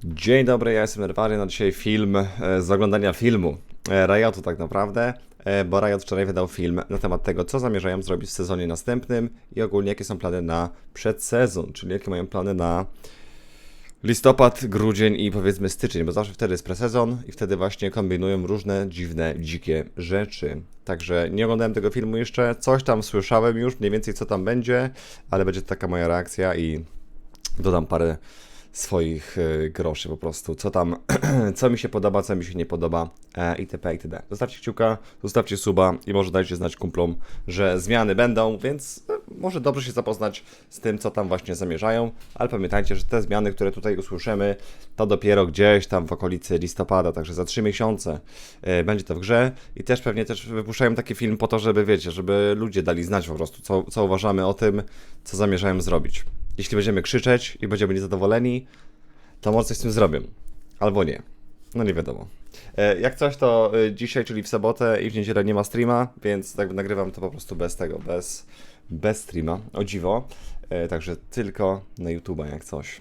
Dzień dobry, ja jestem Nervarien, a dzisiaj film z oglądania filmu Riotu tak naprawdę, bo Riot wczoraj wydał film na temat tego, co zamierzają zrobić w sezonie następnym i ogólnie jakie są plany na przedsezon, czyli jakie mają plany na listopad, grudzień i powiedzmy styczeń, bo zawsze wtedy jest presezon i wtedy właśnie kombinują różne dziwne, dzikie rzeczy. Także nie oglądałem tego filmu jeszcze, coś tam słyszałem już, mniej więcej co tam będzie, ale będzie to taka moja reakcja i dodam parę swoich groszy po prostu, co tam, co mi się podoba, co mi się nie podoba itp. itd. Zostawcie kciuka, zostawcie suba i może dajcie znać kumplom, że zmiany będą, więc może dobrze się zapoznać z tym, co tam właśnie zamierzają, ale pamiętajcie, że te zmiany, które tutaj usłyszymy, to dopiero gdzieś tam w okolicy listopada, także za 3 miesiące będzie to w grze i też pewnie wypuszczają taki film po to, żeby wiecie, żeby ludzie dali znać po prostu, co uważamy o tym, co zamierzają zrobić. Jeśli będziemy krzyczeć i będziemy niezadowoleni, to może coś z tym zrobią. Albo nie. No nie wiadomo. Jak coś, to dzisiaj, czyli w sobotę i w niedzielę nie ma streama, więc tak nagrywam to po prostu bez tego, bez streama, o dziwo. Także tylko na YouTube'a jak coś.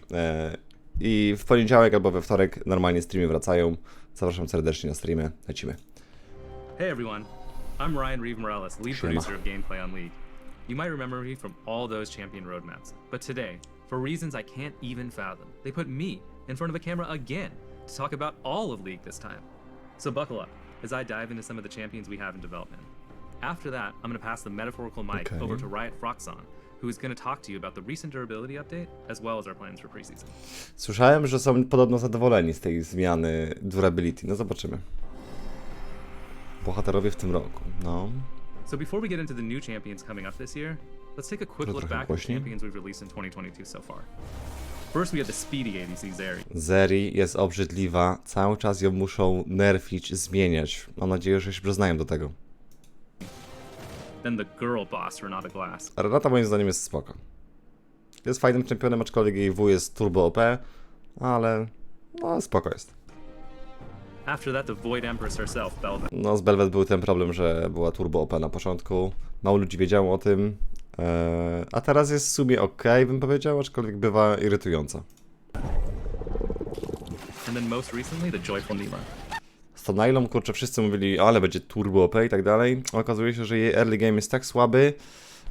I w poniedziałek albo we wtorek normalnie streamy wracają. Zapraszam serdecznie na streamy. Lecimy. Hey everyone, I'm Ryan Reeve Morales, lead producer of Gameplay on League. You might remember me from all those champion roadmaps, but today, for reasons I can't even fathom, they put me in front of a camera again to talk about all of League this time. So buckle up as I dive into some of the champions we have in development. After that, I'm going to pass the metaphorical mic over to Riot Froxon, who is going to talk to you about the recent durability update, as well as our plans for preseason. Słyszałem, że są podobno zadowoleni z tej zmiany durability. No zobaczymy. Bohaterowie w tym roku, no. So before we get into the new champions coming up this year, let's take a quick look back at the champions we've released in 2022 so far. First we have the speedy ADC Zeri. Zeri jest obrzydliwa, cały czas ją muszą nerfić, zmieniać. Mam nadzieję, że się przyznają do tego. Then the girl boss Renata Glass. Renata moim zdaniem jest spoko. Jest fajnym czempionem, aczkolwiek jej W jest turbo OP, ale no spoko jest. After that, the Void Empress herself, Belvet. No z Belvet był ten problem, że była turbo OP na początku. Mało ludzi wiedziało o tym. A teraz jest w sumie ok, bym powiedział, aczkolwiek bywa irytująca. And then most recently, the Joyful Nila. Z tą Nailą, kurczę, wszyscy mówili, ale będzie turbo OP i tak dalej. Okazuje się, że jej early game jest tak słaby,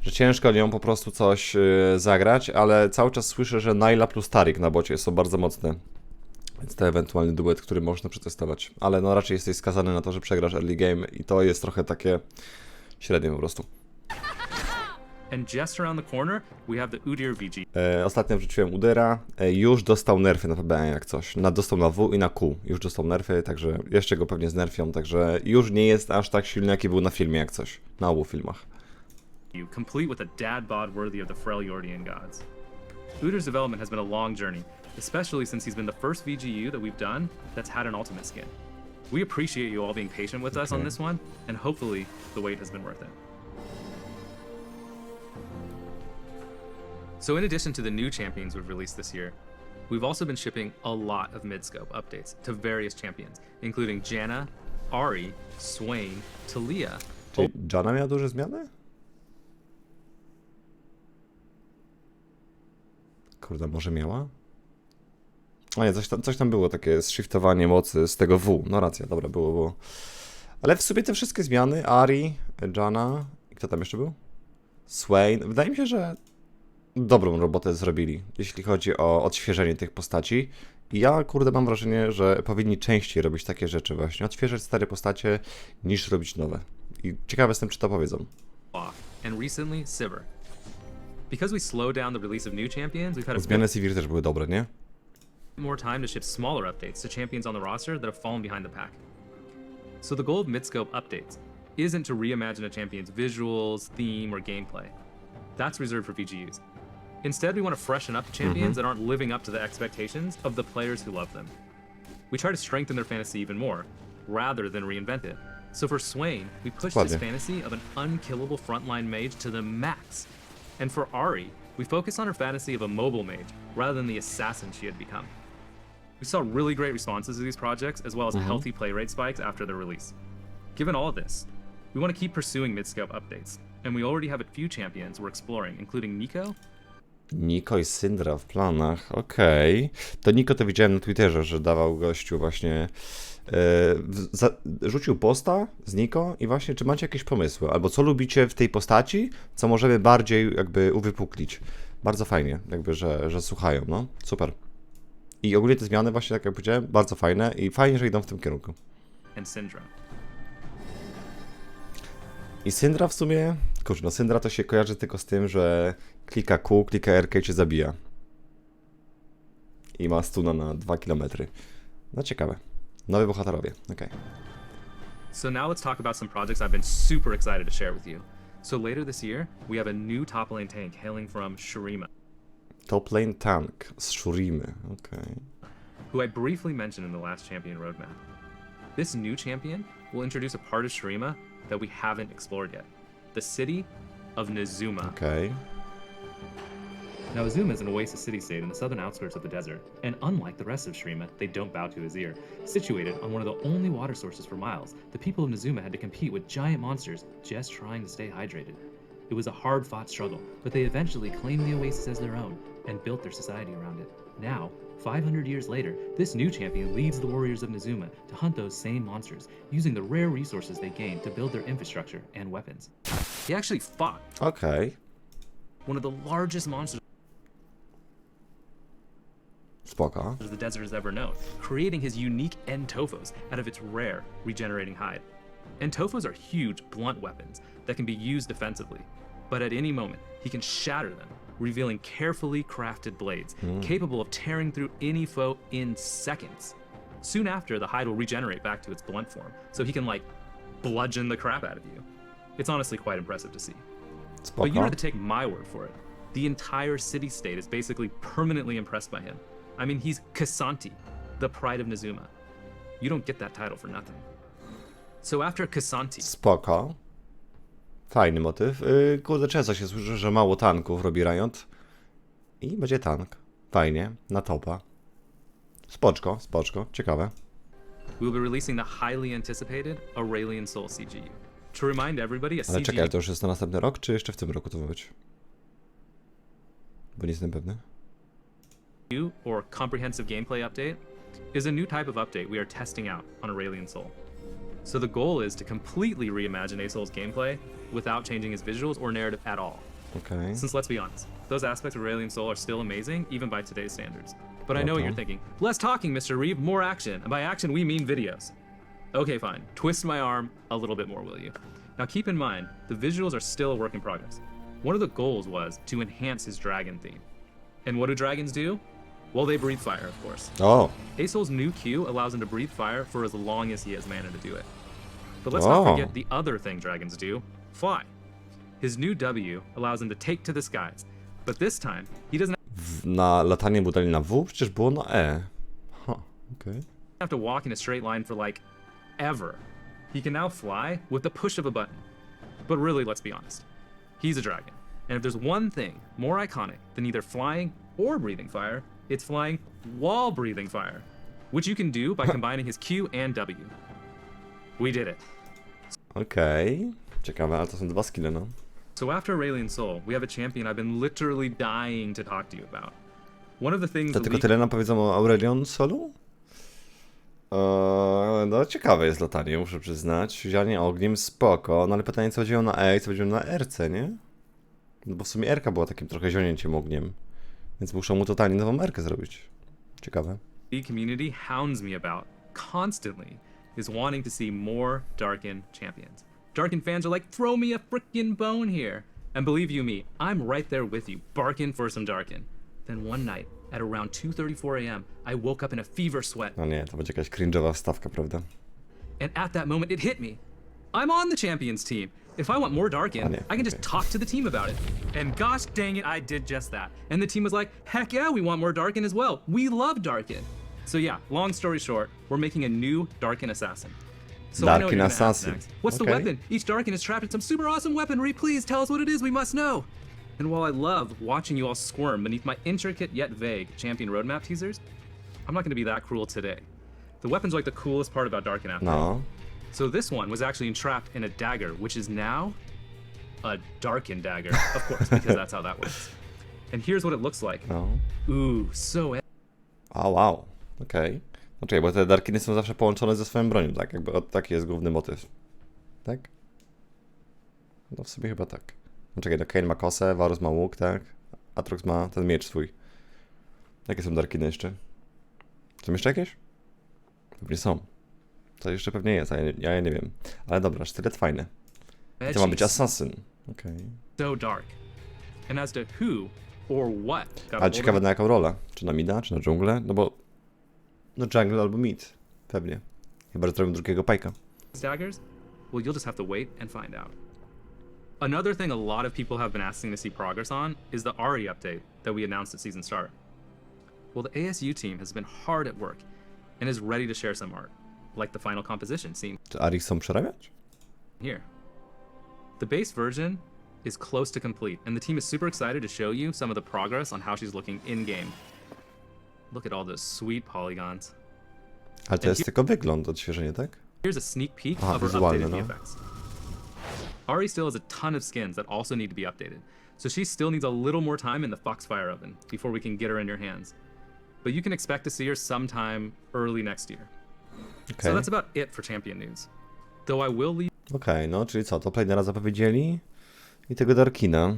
że ciężko nią po prostu coś zagrać, ale cały czas słyszę, że Naila plus Tarik na bocie są bardzo mocne. Więc to ewentualny duet, który można przetestować. Ale no raczej jesteś skazany na to, że przegrasz early game i to jest trochę takie średnie po prostu. And just around the corner, we have the Udyr VG. Ostatnio wrzuciłem Udyra. Już dostał nerfy na PBE jak coś. Dostał na W i na Q. Już dostał nerfy, także jeszcze go pewnie znerfią. Także już nie jest aż tak silny, jaki był na filmie jak coś. Na obu filmach. Complete with a dad bod worthy of the Freljordian gods. Udyr's development has been a long journey, especially since he's been the first VGU that we've done that's had an ultimate skin. We appreciate you all being patient with us on this one, and hopefully the wait has been worth it. So in addition to the new champions we've released this year, we've also been shipping a lot of mid-scope updates to various champions, including Janna, Ahri, Swain, Taliyah. Czyli Janna miała duże zmiany? Kurde, może miała? O nie, coś tam było, takie shiftowanie mocy z tego W. No racja, dobra, było. Ale w sumie te wszystkie zmiany, Ahri, Janna i kto tam jeszcze był? Swain. Wydaje mi się, że dobrą robotę zrobili, jeśli chodzi o odświeżenie tych postaci. I ja, kurde, mam wrażenie, że powinni częściej robić takie rzeczy właśnie, odświeżać stare postacie, niż robić nowe. I ciekawy jestem, czy to powiedzą. And recently, Sivir. Because we slowed down the release of new champions, we've had a Zmiany Sivir też były dobre, nie? more time to ship smaller updates to champions on the roster that have fallen behind the pack. So the goal of mid-scope updates isn't to reimagine a champion's visuals, theme, or gameplay. That's reserved for VGUs. Instead, we want to freshen up champions that aren't living up to the expectations of the players who love them. We try to strengthen their fantasy even more, rather than reinvent it. So for Swain, we pushed his fantasy of an unkillable frontline mage to the max. And for Ahri, we focus on her fantasy of a mobile mage, rather than the assassin she had become. We saw really great responses to these projects, as well as healthy play rate spikes after their release. Given all of this, we want to keep pursuing mid-scope updates, and we already have a few champions we're exploring, including Nico Niko i Syndra w planach, okej. To Niko to widziałem na Twitterze, że dawał gościu właśnie... rzucił posta z Niko i właśnie, czy macie jakieś pomysły? Albo co lubicie w tej postaci, co możemy bardziej jakby uwypuklić. Bardzo fajnie, jakby, że słuchają, no. Super. I ogólnie te zmiany właśnie, tak jak powiedziałem, bardzo fajne i fajnie, że idą w tym kierunku. And Syndra. I Syndra w sumie, kurczę, no Syndra to się kojarzy tylko z tym, że klika Q, klika R i cię zabija. I ma stuna na 2 km. No ciekawe. Nowi bohaterowie, okej. So now let's talk about some projects I've been super excited to share with you. So later this year, we have a new top lane tank hailing from Shurima, Top lane tank z Shurimy, okej. who I briefly mentioned in the last champion roadmap. This new champion will introduce a part of Shurima that we haven't explored yet, the city of Nezuma. Okej. Now, Azuma is an oasis city-state in the southern outskirts of the desert, and unlike the rest of Shurima, they don't bow to his ear. Situated on one of the only water sources for miles, the people of Nezuma had to compete with giant monsters just trying to stay hydrated. It was a hard-fought struggle, but they eventually claimed the oasis as their own and built their society around it. Now, 500 years later, this new champion leads the warriors of Nezuma to hunt those same monsters, using the rare resources they gained to build their infrastructure and weapons. He actually fought Okej. one of the largest monsters Spoko. the desert has ever known, creating his unique Entofos out of its rare regenerating hide. Entofos are huge, blunt weapons that can be used defensively, but at any moment, he can shatter them, revealing carefully crafted blades capable of tearing through any foe in seconds. Soon after, the hide will regenerate back to its blunt form, so he can, like, bludgeon the crap out of you. It's honestly quite impressive to see. But you don't Spoko. have to take my word for it. The entire city-state is basically permanently impressed by him. I mean, he's Kasanti, the pride of Nezuma. You don't get that title for nothing. So after Kasanti, Spoko. Fajny motyw. Kurde, często się słyszy, że mało tanków robi Riot. I będzie tank. Fajnie. Na topa. Spoczko, spoczko. Ciekawe. we'll be releasing the highly anticipated Aurelian Soul CGU. To remind everybody, a Ale czekaj, ale CGU to już jest na następny rok, czy jeszcze w tym roku to ma być? Bo nie jestem pewny. or Comprehensive Gameplay Update is a new type of update we are testing out on Aurelian Soul. So the goal is to completely reimagine A-Soul's gameplay without changing his visuals or narrative at all. Okej. Since let's be honest, those aspects of Aurelian Soul are still amazing, even by today's standards. But I know what Okay. you're thinking. Less talking, Mr. Reeve, more action. And by action, we mean videos. Okay, fine. Twist my arm a little bit more, will you? Now keep in mind, the visuals are still a work in progress. One of the goals was to enhance his dragon theme. And what do dragons do? Well, they breathe fire, of course. O! A-Soul's new Q allows him to breathe fire for as long as he has mana to do it. But let's Oh. not forget the other thing dragons do, fly. His new W allows him to take to the skies. But this time, he doesn't Na latanie było dali na W? Przecież było na E. Okej. have to walk in a straight line for like ever. He can now fly with the push of a button. But really, let's be honest. He's a dragon. And if there's one thing more iconic than either flying or breathing fire, it's flying while breathing fire, which you can do by combining his Q and W. We did it. Okej. Ciekawe, ale to są dwa skille, no. So after Aurelian Soul, we have a champion I've been literally dying to talk to you about. One of the things To the tylko leak- tyle nam powiedzą o Aurelion Solu? No ciekawe jest latanie, muszę przyznać. Wzianie ogniem, spoko. No ale pytanie, co będzie na E i co będzie na RC, nie? No bo w sumie Rka była takim trochę zionięciem ogniem. Więc muszą mu totalnie nową Rkę zrobić. Ciekawe. the community hounds me about constantly is wanting to see more Darkin champions. Darkin fans are like, throw me a frickin' bone here. And believe you me, I'm right there with you, barking for some Darkin. Then one night, at around 2:34 a.m., I woke up in a fever sweat. No nie, to będzie jakaś cringe'owa wstawka, prawda? And at that moment, it hit me. I'm on the champions team. If I want more Darkin, Oh, yeah, I can just okay. talk to the team about it. And gosh dang it, I did just that. And the team was like, heck yeah, we want more Darkin as well. We love Darkin. So yeah, long story short, we're making a new Darkin assassin. So I know what Darkin you're gonna ask assassin. next. What's the Okay. weapon? Each Darkin is trapped in some super awesome weaponry. Please tell us what it is. We must know. And while I love watching you all squirm beneath my intricate yet vague champion roadmap teasers, I'm not gonna be that cruel today. The weapons are like the coolest part about Darkin after all. No. So this one was actually entrapped in a dagger, which is now a Darkin dagger, of course, because that's how that works. And here's what it looks like. No. Ooh, so A, wow. Okej. No czekaj, bo te darkiny są zawsze połączone ze swoją bronią, tak? Jakby taki jest główny motyw. Tak? No w sobie chyba tak. No czekaj, no Kane ma kosę, Varus ma łuk, tak? Atrox ma ten miecz swój. Jakie są darkiny jeszcze? Są jeszcze jakieś? Pewnie są. To jeszcze pewnie jest, a ja nie wiem. Ale dobra, sztylet fajny. To ma być assassin. Okej. so dark. And as to who or what got a Ale hold of ciekawe it, na jaką rolę? Czy na mida, czy na dżunglę? No bo... No jungle albo mid. Pewnie. Chyba, że zrobią drugiego pajka. these daggers, well, you'll just have to wait and find out. Another thing a lot of people have been asking to see progress on is the Ari update that we announced at season start. Well, the ASU team has been hard at work and is ready to share some art, like the final composition seen Czy Ari chcą przerabiać? here. The base version is close to complete, and the team is super excited to show you some of the progress on how she's looking in-game. Look at all those sweet polygons. Ale to jest tylko wygląd, odświeżenie, tak? Here's a sneak peek Aha, of her wizualne, updated no. VFX. Ari still has a ton of skins that also need to be updated, so she still needs a little more time in the Foxfire oven before we can get her in your hands. But you can expect to see her sometime early next year. Okej. So that's about it for champion news. Though I will leave Okej, no czyli co, to Planera zapowiedzieli i tego Darkina,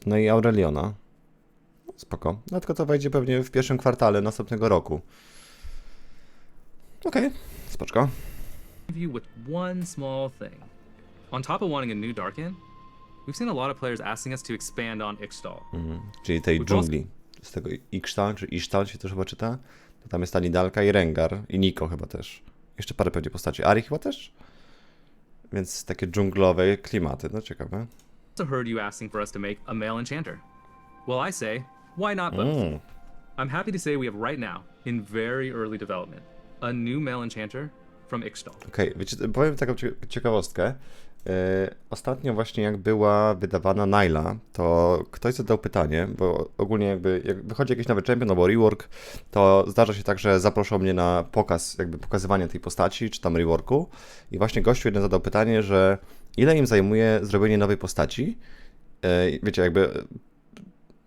no i Aureliona. No, spoko. No tylko to wejdzie pewnie w pierwszym kwartale następnego roku. Okej, spoczko. you with one small thing. On top of wanting a new Darkin, we've seen a lot of players asking us to expand on Ixtal. Czyli tej dżungli. Z tego Ixtal, czy Ishtal się też chyba czyta. To tam jest ta Nidalka i Rengar, i Niko chyba też. Jeszcze parę pewnie postaci. Ari chyba też? Więc takie dżunglowe klimaty, no ciekawe. Also heard you asking for us to make a male enchanter. Well, I say, why not both? I'm happy to say we have right now, in very early development, a new male enchanter from Ixtal. Okej, wiecie, powiem taką ciekawostkę. Ostatnio właśnie jak była wydawana Naila, to ktoś zadał pytanie, bo ogólnie jakby jak wychodzi jakiś nowy champion albo rework, to zdarza się tak, że zaproszą mnie na pokaz, jakby pokazywanie tej postaci, czy tam reworku i właśnie gościu jeden zadał pytanie, że ile im zajmuje zrobienie nowej postaci. Wiecie, jakby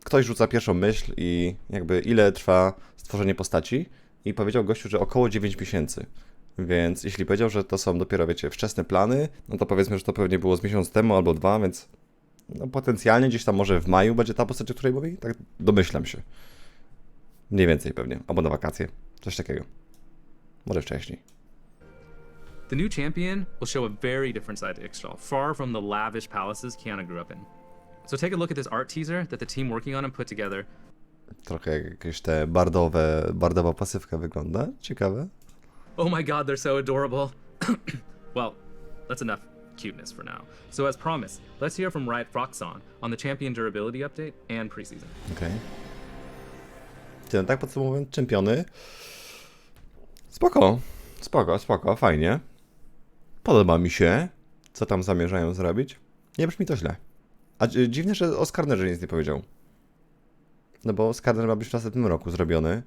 ktoś rzuca pierwszą myśl i jakby ile trwa stworzenie postaci i powiedział gościu, że około 9 miesięcy. Więc jeśli powiedział, że to są dopiero, wiecie, wczesne plany, no to powiedzmy, że to pewnie było z miesiąc temu albo 2, więc no potencjalnie gdzieś tam może w maju będzie ta postać, o której mówi? Tak domyślam się. Mniej więcej pewnie, albo na wakacje, coś takiego. Może wcześniej. The new champion will show a very different side to Ixtal, far from the lavish palaces Kiana grew up in. So take a look at this art teaser that the team working on him put together. Trochę jak jakieś te bardowa pasywka wygląda. Ciekawe. Oh my god, they're so adorable. Well, that's enough cuteness for now. So as promised, let's hear from Riot Froxon on the champion durability update and preseason. Okej. No tak podsumowując, czempiony. Spoko, fajnie. Podoba mi się, co tam zamierzają zrobić. Nie brzmi to źle. A dziwne, że o Skarnerze nic nie powiedział. No bo Skarner ma być w następnym roku zrobiony.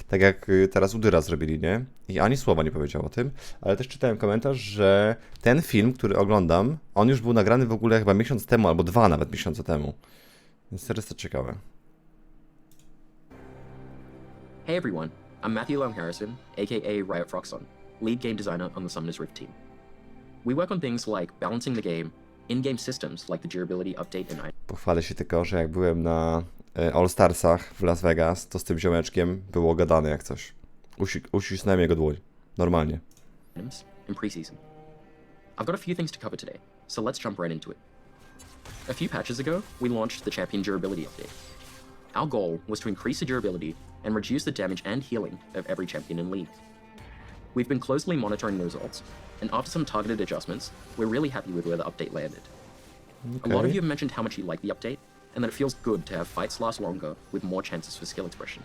Tak jak teraz Udyra zrobili, nie? I ani słowa nie powiedział o tym. Ale też czytałem komentarz, że ten film, który oglądam, on już był nagrany w ogóle chyba miesiąc temu, albo 2 nawet miesiące temu. Więc teraz to ciekawe. Hey everyone, I'm Matthew Long Harrison, aka Riot Froxon, lead game designer on the Summoner's Rift team. We work on things like balancing the game, in-game systems like the durability update and Pochwalę się tylko, że jak byłem na All Starsach w Las Vegas, to z tym ziomeczkiem było gadane jak coś. Uścisnąłem jego dłoń. Normalnie. items in preseason. I've got a few things to cover today, so let's jump right into it. A few patches ago, we launched the champion durability update. Our goal was to increase the durability and reduce the damage and healing of every champion in League. We've been closely monitoring the results, and after some targeted adjustments, we're really happy with where the update landed. A lot of you have mentioned how much you like the update, and that it feels good to have fights last longer with more chances for skill expression.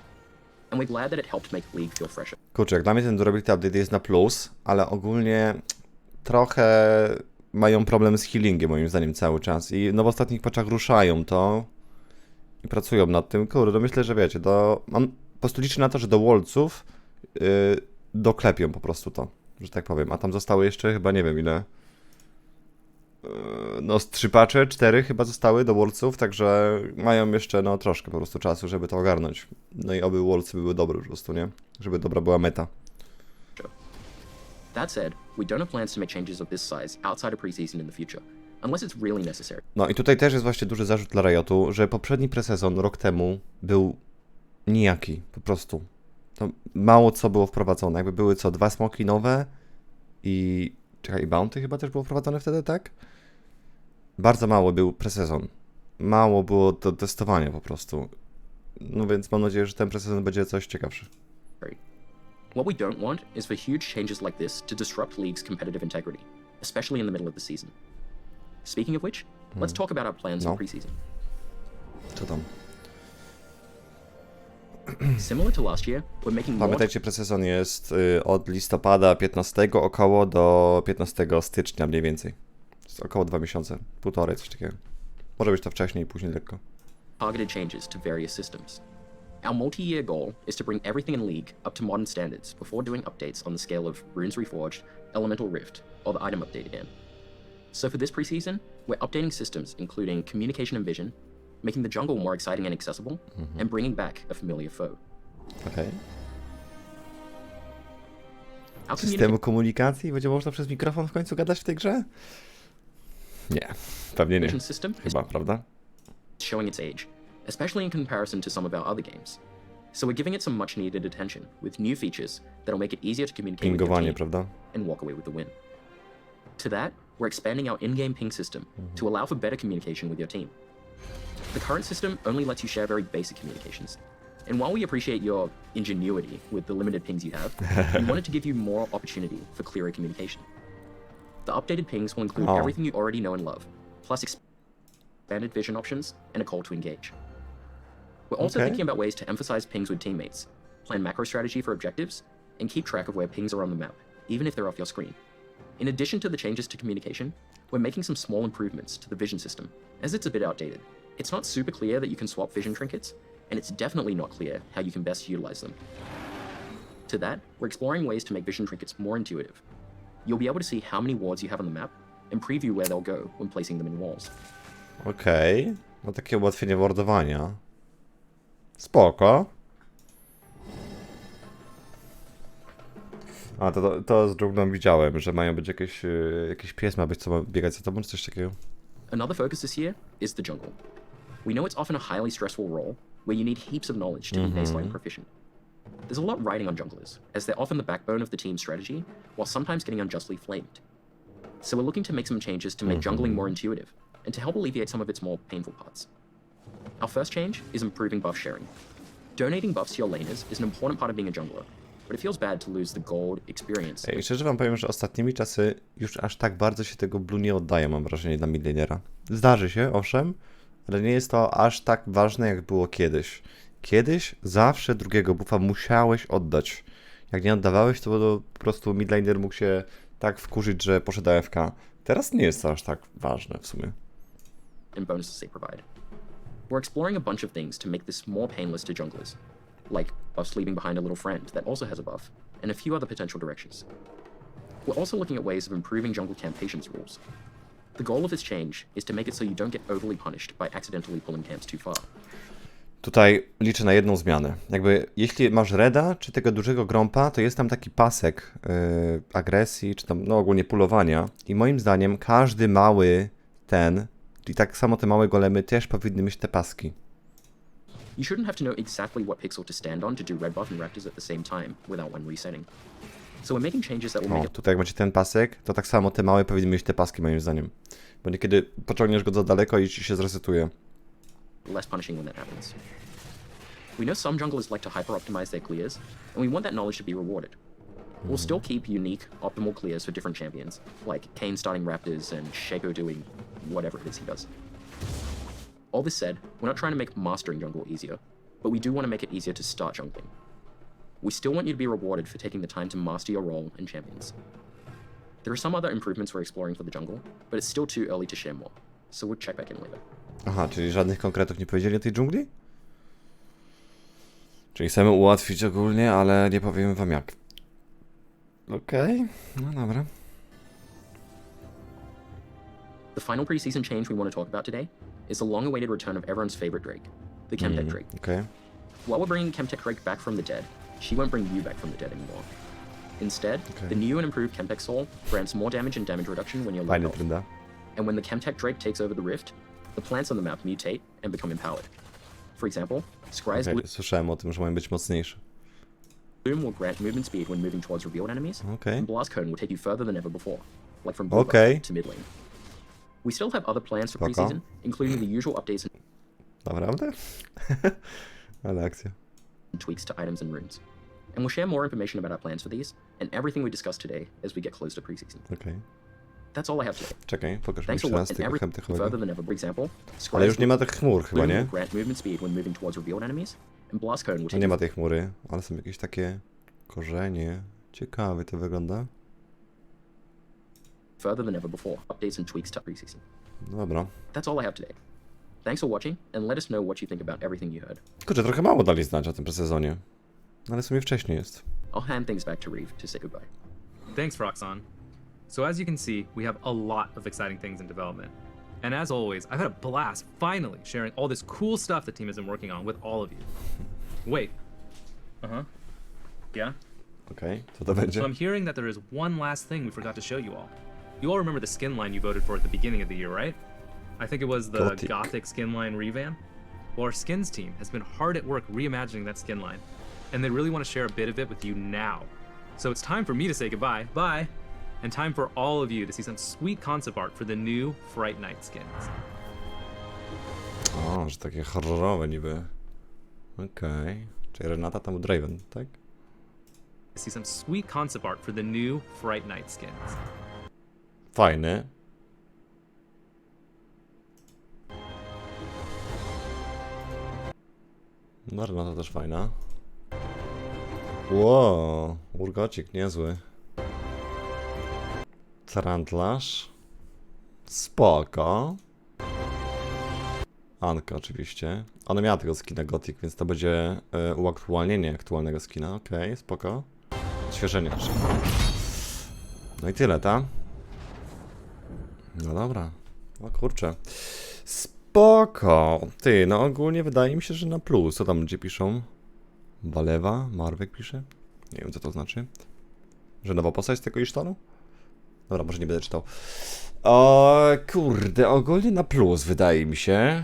And we're glad that it helped make League feel fresher. Kurczę, jak dla mnie ten durability update jest na plus, ale ogólnie trochę mają problem z healingiem moim zdaniem cały czas i no w ostatnich patchach ruszają to i pracują nad tym. Kurde, myślę, że wiecie, mam po prostu liczę na to, że do Wolców doklepią po prostu to, że tak powiem, a tam zostały jeszcze chyba nie wiem ile no z 3 patche, 4 chyba zostały do Worldsów, także mają jeszcze no troszkę po prostu czasu, żeby to ogarnąć. No i oby Worldsy były dobre po prostu, nie? Żeby dobra była meta. That said, we don't have plans to make changes of this size outside of preseason in the future, unless it's really necessary. No i tutaj też jest właśnie duży zarzut dla Riotu, że poprzedni presezon rok temu był nijaki, po prostu. To mało co było wprowadzone, jakby były co, 2 smoki nowe i... Czekaj, i Bounty chyba też było wprowadzone wtedy, tak? Bardzo mało był presezon. Mało było do testowania po prostu. No więc mam nadzieję, że ten presezon będzie coś ciekawszy. What we don't want is for huge changes like this to disrupt League's competitive integrity, especially in the middle of the season. Speaking of which, let's talk about our plans for preseason. Co tam? Similar to last year, we're making more... Pamiętajcie, presezon jest od listopada 15 około do 15 stycznia mniej więcej. Jest około 2 miesiące, półtorej, coś takiego. Może być to wcześniej, później lekko. Targeted changes to various systems. Our multi-year goal is to bring everything in League up to modern standards before doing updates on the scale of Runes Reforged, Elemental Rift, or the item update again. So for this preseason, we're updating systems including communication and vision, making the jungle more exciting and accessible, and bringing back a familiar foe. Okej. Our Systemu komunikacji? Będzie można przez mikrofon w końcu gadać w tej grze? Nie, pewnie nie. communication system is Chyba, prawda? showing its age, especially in comparison to some of our other games. So we're giving it some much needed attention with new features that'll make it easier to communicate with your Pingowanie, team prawda? and walk away with the win. To that, we're expanding our in-game ping system to allow for better communication with your team. The current system only lets you share very basic communications, and while we appreciate your ingenuity with the limited pings you have, we wanted to give you more opportunity for clearer communication. The updated pings will include everything you already know and love, plus expanded vision options and a call to engage. We're also thinking about ways to emphasize pings with teammates, plan macro strategy for objectives, and keep track of where pings are on the map, even if they're off your screen. In addition to the changes to communication, we're making some small improvements to the vision system, as it's a bit outdated. It's not super clear that you can swap vision trinkets, and it's definitely not clear how you can best utilize them. To that, we're exploring ways to make vision trinkets more intuitive. You'll be able to see how many wards you have on the map, and preview where they'll go when placing them in walls. Okej. No takie ułatwienie wordowania. Spoko. A, to z dżunglą widziałem, że mają być jakiś pies ma być, co ma biegać za tobą, czy coś takiego. Another focus this year is the jungle. We know it's often a highly stressful role, where you need heaps of knowledge to be baseline proficient. There's a lot riding on junglers, as they're often the backbone of the team's strategy, while sometimes getting unjustly flamed. So we're looking to make some changes to make jungling more intuitive, and to help alleviate some of its more painful parts. Our first change is improving buff sharing. Donating buffs to your laners is an important part of being a jungler, but it feels bad to lose the gold experience. Ej, szczerze wam powiem, że ostatnimi czasy już aż tak bardzo się tego blue nie oddaje, mam wrażenie, dla midlanera. Zdarzy się, owszem, ale nie jest to aż tak ważne, jak było kiedyś. Kiedyś zawsze drugiego buffa musiałeś oddać. Jak nie oddawałeś, to po prostu midlaner mógł się tak wkurzyć, że poszedł AFK. Teraz nie jest to aż tak ważne w sumie. And bonuses they provide. We're exploring a bunch of things to make this more painless to junglers, like buffs leaving behind a little friend that also has a buff, and a few other potential directions. We're also looking at ways of improving jungle camp patience rules. The goal of this change is to make it so you don't get overly punished by accidentally pulling camps too far. Tutaj liczę na jedną zmianę. Jakby, jeśli masz reda, czy tego dużego grompa, to jest tam taki pasek agresji, czy tam, no ogólnie pulowania. I moim zdaniem każdy mały i tak samo te małe golemy też powinny mieć te paski. You shouldn't have to know exactly what pixel to stand on to do red buff and raptors at the same time without one resetting. So we're making changes that will make O, it tutaj jak macie ten pasek, to tak samo te małe powinny mieć te paski moim zdaniem. Bo niekiedy pociągniesz go za daleko i ci się zresetuje. less punishing when that happens. We know some junglers like to hyper-optimize their clears, and we want that knowledge to be rewarded. We'll still keep unique, optimal clears for different champions, like Kayn starting Raptors and Shaco doing whatever it is he does. All this said, we're not trying to make mastering jungle easier, but we do want to make it easier to start jungling. We still want you to be rewarded for taking the time to master your role and champions. There are some other improvements we're exploring for the jungle, but it's still too early to share more, so we'll check back in later. Aha, czyli żadnych konkretów nie powiedzieli o tej dżungli? Czyli chcemy ułatwić ogólnie, ale nie powiemy wam jak. Okej, no dobra. The final preseason change we want to talk about today is the long-awaited return of everyone's favorite Drake, the Chemtech Drake. Okej. While we're bringing Chemtech Drake back from the dead, she won't bring you back from the dead anymore. Instead, the new and improved Chemtech Soul grants more damage and damage reduction when you're low Fajny health. trynda. And when the Chemtech Drake takes over the rift, the plants on the map mutate and become empowered. For example, Scry's Okej, słyszałem o tym, że mają być mocniejsze. Bloom will grant movement speed when moving towards revealed enemies, Okay. and Blast Cone will take you further than ever before, like from blue Okay. buff to mid lane. We still have other plans for Spoko. preseason, including the usual updates and Naprawdę? Ale akcja. tweaks to items and runes. And we'll share more information about our plans for these and everything we discussed today as we get close to preseason. Okej. That's all I have today. Czekaj, pokaż mi Thanks for jeszcze raz watching tego everything further chemtechowego. than ever. For example, Ale już Scry's nie ma tych chmur chyba, Bloom will nie? grant movement speed when moving towards revealed enemies, and Blast Cone will No take nie you ma tej chmury, ale są jakieś takie korzenie. Ciekawe to wygląda. further than ever before. Updates and tweaks to preseason. No dobra. That's all I have today. Thanks for watching, and let us know what you think about everything you heard. Kurczę, trochę mało dali znać o tym presezonie. Ale w sumie wcześniej jest. I'll hand things back to Reeve to say goodbye. Thanks, Roxanne. So as you can see, we have a lot of exciting things in development. And as always, I've had a blast finally sharing all this cool stuff the team has been working on with all of you. Wait. Yeah? Okej, co to będzie? So I'm hearing that there is one last thing we forgot to show you all. You all remember the skin line you voted for at the beginning of the year, right? I think it was the Gothic. Gothic skin line revamp. Well, our skins team has been hard at work reimagining that skin line, and they really want to share a bit of it with you now. So it's time for me to say goodbye, bye, and time for all of you to see some sweet concept art for the new Fright Night skins. O, że takie horrorowe niby. Okej. Czyli Renata tam u Draven, tak? See some sweet concept art for the new Fright Night skins. Fajny. No, Renata też fajna. Wow, urgocik niezły. Tarantlarz. Spoko. Anka oczywiście. Ona miała tego skina Gothic, więc to będzie uaktualnienie aktualnego skina. Okej, spoko. Odświeżenie też. No i tyle, ta? No dobra. O kurczę. Spoko. Ty, no ogólnie wydaje mi się, że na plus. Co tam ludzie piszą? Balewa? Marwek pisze? Nie wiem, co to znaczy. Że nowa postać z tego Isztonu? Dobra, może nie będę czytał. O kurde, ogólnie na plus wydaje mi się.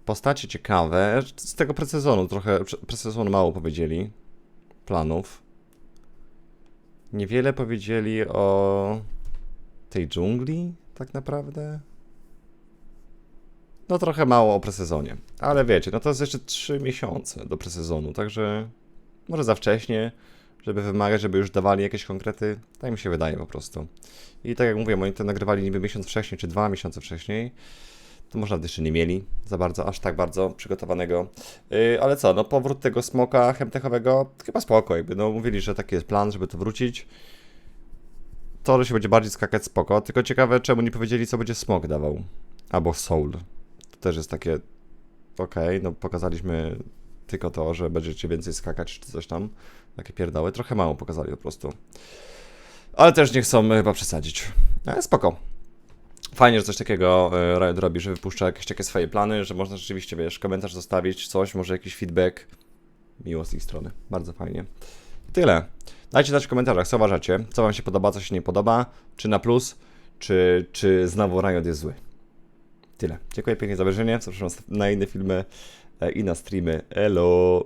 Postacie ciekawe. Z tego presezonu trochę, presezonu mało powiedzieli. Planów. Niewiele powiedzieli o tej dżungli, tak naprawdę. No trochę mało o presezonie. Ale wiecie, no to jest jeszcze 3 miesiące do presezonu, także może za wcześnie, żeby wymagać, żeby już dawali jakieś konkrety. Tak mi się wydaje po prostu. I tak jak mówię, oni to nagrywali niby miesiąc wcześniej, czy 2 miesiące wcześniej. To może nawet jeszcze nie mieli za bardzo, aż tak bardzo przygotowanego. Ale co, no powrót tego smoka chemtechowego chyba spoko, jakby no mówili, że taki jest plan, żeby to wrócić. To, że się będzie bardziej skakać spoko, tylko ciekawe czemu nie powiedzieli, co będzie smok dawał. Albo soul. To też jest takie okej, no pokazaliśmy tylko to, że będziecie więcej skakać czy coś tam. Takie pierdoły, trochę mało pokazali po prostu. Ale też nie chcą chyba przesadzić. Ale spoko. Fajnie, że coś takiego Riot robi, że wypuszcza jakieś takie swoje plany, że można rzeczywiście, wiesz, komentarz zostawić, coś, może jakiś feedback. Miło z ich strony. Bardzo fajnie. Tyle. Dajcie znać w komentarzach, co uważacie, co wam się podoba, co się nie podoba, czy na plus, czy znowu Riot jest zły. Tyle. Dziękuję pięknie za obejrzenie, zapraszam na inne filmy i na streamy. Elo!